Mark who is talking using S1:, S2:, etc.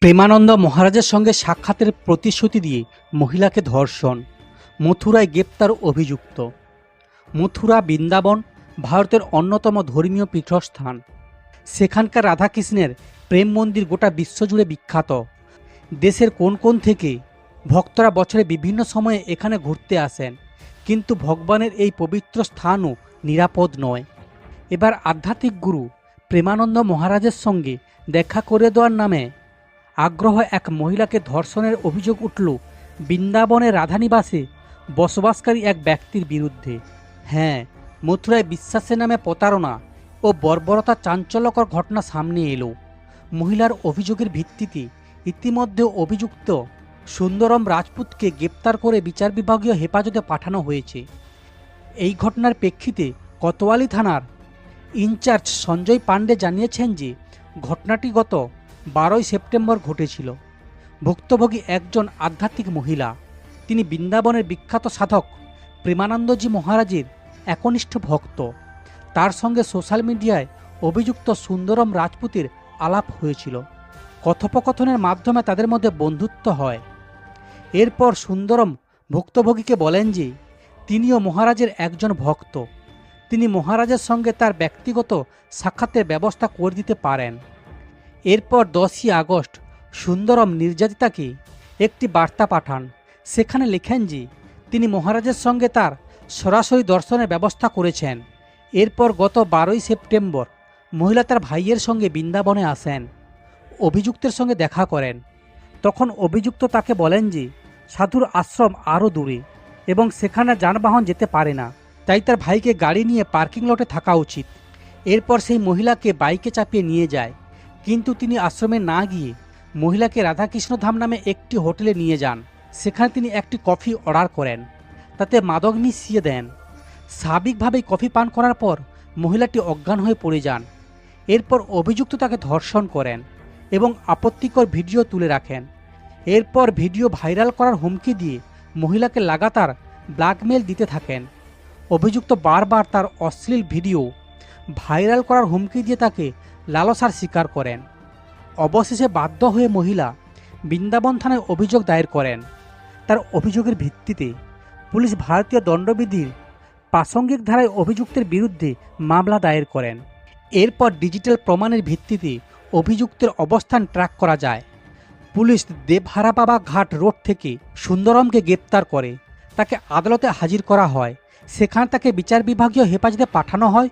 S1: প্রেমানন্দ মহারাজের সঙ্গে সাক্ষাতের প্রতিশ্রুতি দিয়ে মহিলাকে ধর্ষণ, মথুরায় গ্রেপ্তার অভিযুক্ত। মথুরা বৃন্দাবন ভারতের অন্যতম ধর্মীয় পীঠস্থান। সেখানকার রাধাকৃষ্ণের প্রেম মন্দির গোটা বিশ্বজুড়ে বিখ্যাত। দেশের কোন কোন থেকে ভক্তরা বছরে বিভিন্ন সময়ে এখানে ঘুরতে আসেন, কিন্তু ভগবানের এই পবিত্র স্থানও নিরাপদ নয়। এবার আধ্যাত্মিক গুরু প্রেমানন্দ মহারাজের সঙ্গে দেখা করে দেওয়ার নামে আগ্রহ এক মহিলাকে ধর্ষণের অভিযোগ উঠল বৃন্দাবনের রাধানিবাসে বসবাসকারী এক ব্যক্তির বিরুদ্ধে। হ্যাঁ, মথুরায় বিশ্বাসের নামে প্রতারণা ও বর্বরতার চাঞ্চল্যকর ঘটনা সামনে এলো। মহিলার অভিযোগের ভিত্তিতে ইতিমধ্যে অভিযুক্ত সুন্দরম রাজপুতকে গ্রেপ্তার করে বিচার বিভাগীয় হেফাজতে পাঠানো হয়েছে। এই ঘটনার প্রেক্ষিতে কোতোয়ালি থানার ইনচার্জ সঞ্জয় পাণ্ডে জানিয়েছেন যে ঘটনাটি গত 12 সেপ্টেম্বর ঘটেছিল। ভুক্তভোগী একজন আধ্যাত্মিক মহিলা। তিনি বৃন্দাবনের বিখ্যাত সাধক প্রেমানন্দজি মহারাজের একনিষ্ঠ ভক্ত। তার সঙ্গে সোশ্যাল মিডিয়ায় অভিযুক্ত সুন্দরম রাজপুতের আলাপ হয়েছিল। কথোপকথনের মাধ্যমে তাদের মধ্যে বন্ধুত্ব হয়। এরপর সুন্দরম ভুক্তভোগীকে বলেন যে তিনিও মহারাজের একজন ভক্ত, তিনি মহারাজের সঙ্গে তার ব্যক্তিগত সাক্ষাতের ব্যবস্থা করে দিতে পারেন। এরপর 10ই আগস্ট সুন্দরম নির্যাতিতাকে একটি বার্তা পাঠান। সেখানে লেখেন যে তিনি মহারাজের সঙ্গে তার সরাসরি দর্শনের ব্যবস্থা করেছেন। এরপর গত 12ই সেপ্টেম্বর মহিলা তার ভাইয়ের সঙ্গে বৃন্দাবনে আসেন, অভিযুক্তের সঙ্গে দেখা করেন। তখন অভিযুক্ত তাকে বলেন যে সাধুর আশ্রম আরও দূরে এবং সেখানে যানবাহন যেতে পারে না, তাই তার ভাইকে গাড়ি নিয়ে পার্কিং লটে থাকা উচিত। এরপর সেই মহিলাকে বাইকে চাপিয়ে নিয়ে যায়, কিন্তু তিনি আশ্রমে না গিয়ে মহিলাকে রাধাকৃষ্ণ ধাম নামে একটি হোটেলে নিয়ে যান। সেখানে তিনি একটি কফি অর্ডার করেন, তাতে মাদক মিশিয়ে দেন। স্বাভাবিকভাবেই কফি পান করার পর মহিলাটি অজ্ঞান হয়ে পড়ে যান। এরপর অভিযুক্ত তাকে ধর্ষণ করেন এবং আপত্তিকর ভিডিও তুলে রাখেন। এরপর ভিডিও ভাইরাল করার হুমকি দিয়ে মহিলাকে লাগাতার ব্ল্যাকমেল দিতে থাকেন। অভিযুক্ত বারবার তার অশ্লীল ভিডিও ভাইরাল করার হুমকি দিয়ে তাকে লালসার শিকার করেন। অবশেষে বাধ্য হয়ে মহিলা বৃন্দাবন থানায় অভিযোগ দায়ের করেন। তার অভিযোগের ভিত্তিতে পুলিশ ভারতীয় দণ্ডবিধির প্রাসঙ্গিক ধারায় অভিযুক্তের বিরুদ্ধে মামলা দায়ের করেন। এরপর ডিজিটাল প্রমাণের ভিত্তিতে অভিযুক্তের অবস্থান ট্র্যাক করা যায়। পুলিশ দেবহারাবাবা ঘাট রোড থেকে সুন্দরমকে গ্রেপ্তার করে তাকে আদালতে হাজির করা হয়। সেখানে তাকে বিচার বিভাগীয় হেফাজতে পাঠানো হয়